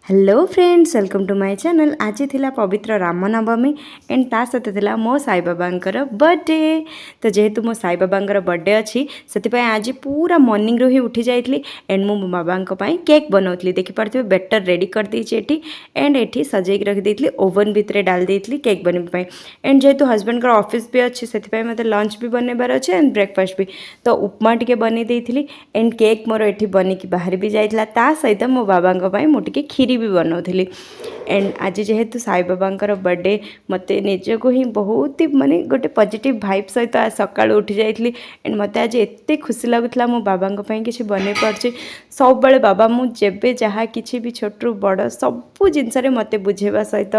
Hello friends welcome to my channel. आज थिला पवित्र रामनवमी एंड ता सहित थिला मो साई बाबांकर बर्थडे। तो जेहेतु मो साई बाबांकर बर्थडे अच्छी से आज पूरा मॉर्निंग रू ही उठी जाइली एंड मो बाबा केक बनाऊली। देखिपे बेटर रेडी कर देती एंड ये सजेक रखी ओवन भितर डाल देती केक बनवाई। एंड जेहेतु हजबैंड ऑफिस भी अच्छी से मत लंच भी बनवार अच्छे एंड ब्रेकफास्ट भी। तो उपमा टे बन देती एंड केक मोर ये बनिकी बाहर भी जाता सहित मो बाबा मुझे खीरी भी बनाऊली। एंड आज जेहेतु साई बाबांकर बर्थडे मत निजक ही बहुत ही माने गोटे पॉजिटिव वाइब सहित आज सका उठी जाइली एंड मत आज एत खुशी लगुला मो बाबा किसी बन पार्टी। सब बड़े बाबा मुझे जहाँ कि भी छोटू बड़ सबू जिनस मत बुझेवा सहित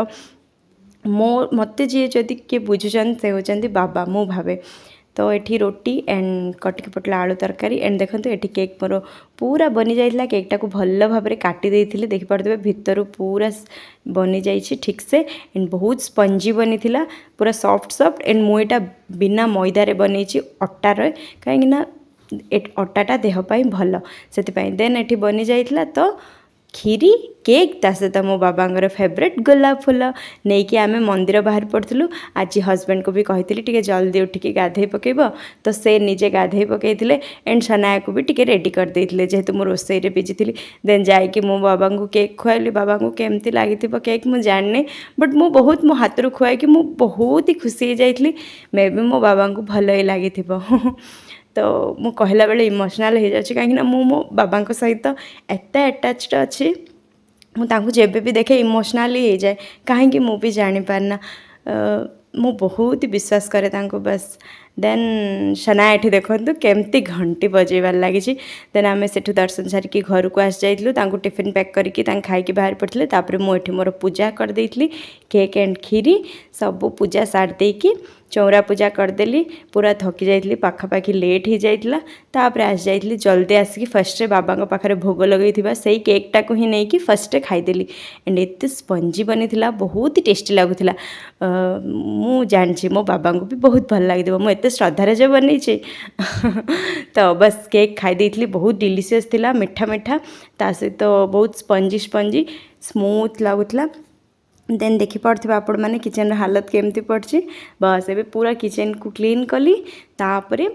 मत जी जदि किए बुझुचान से होती बाबा मु भावे। तो ये रोटी एंड कटकी पटला आलू तरकारी एंड देखो ये केक मोर पूरा बनी जाइला। केकटा को भल भाव में काटी देती देखिपे भितर पूरा बनी जाइए ठीक से एंड बहुत स्पंजी बनी थिला पूरा सॉफ्ट सॉफ्ट। एंड मुझा बिना मैदारे बनई अटार कहीं अटाटा देहपाई भल से देन ये बनी जाइला। तो खीरी केक ता सहित मो बाबांगर फेवरेट गोलाप फूल नहीं कि आम मंदिर बाहर पड़ू। आज हजबैंड को भी कही टे जल्दी उठिक गाधे पकेब तो से निजे गाधे पकईले एंड सनाया को भी टे रेडी कर देते जेहेतु मो रोसई बिजी थी। देन जाकि मो बाबा को केक खुआली। बाबा को केमती लगी केक मुझे जाननी बट मु बहुत मो हाथ रू खुआई मु बहुत ही खुशी हो जाइली। मे भी मो बाबा को भल ही लगी तो मु कहला बेले इमोशनल हो जाए कहीं मो बाबा सहित एत अटैच्ड अच्छी मुझे जेबे भी देखे इमोशनली हो जाए कहीं मु भी जानीपारना मु बहुत ही विश्वास करे बस। देन सना ये देखो केमती घंटी बजेबार लगी। देन आम से दर्शन सारिकी घर को आसी जाइलु टिफिन पैक करके खाई बाहर पड़ते। तापर मुझे मोर पूजा कर देती केक एंड खीरी सबू पूजा सार देकी चौरा पूजा करदेली। पूरा थकी जाइली पाखापाखि लेट हो जाइला। तापर आसी जाइली जल्दी आसिक फर्स्ट बाबा पाखे भोग लगे से केकटा को ही नहीं कि फर्स्ट खाईदेली एंड एत स्पंजी बनी थिला बहुत ही टेस्टी लगुला। मु जानी मो बाबा को भी बहुत भल लगे मुझे श्रद्धार जो बनी तो बस केक खाई देती बहुत डिलीशियस थिला मीठा मीठा ता सहित तो बहुत स्पंजी स्पंजी स्मूथ लगुला। देन देखिपे आपण मैंने किचन हालत केमती पड़ी बस ए पूरा किचन को क्लीन कली। तापरे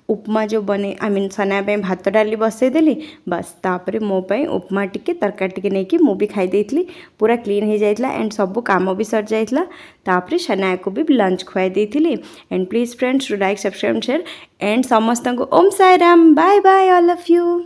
उपमा जो बने आई मीन सना भात डाली बसईदेली बस। तापर मो उपमा टिके तरकारी टिके नहीं कि भी खाई देती पूरा क्लीन हो जाइला एंड सबू काम भी सर जाइला। तापर सना को भी लंच खुआई देती and please friends do like subscribe share and समस्त को Om Sai Ram bye bye all of you.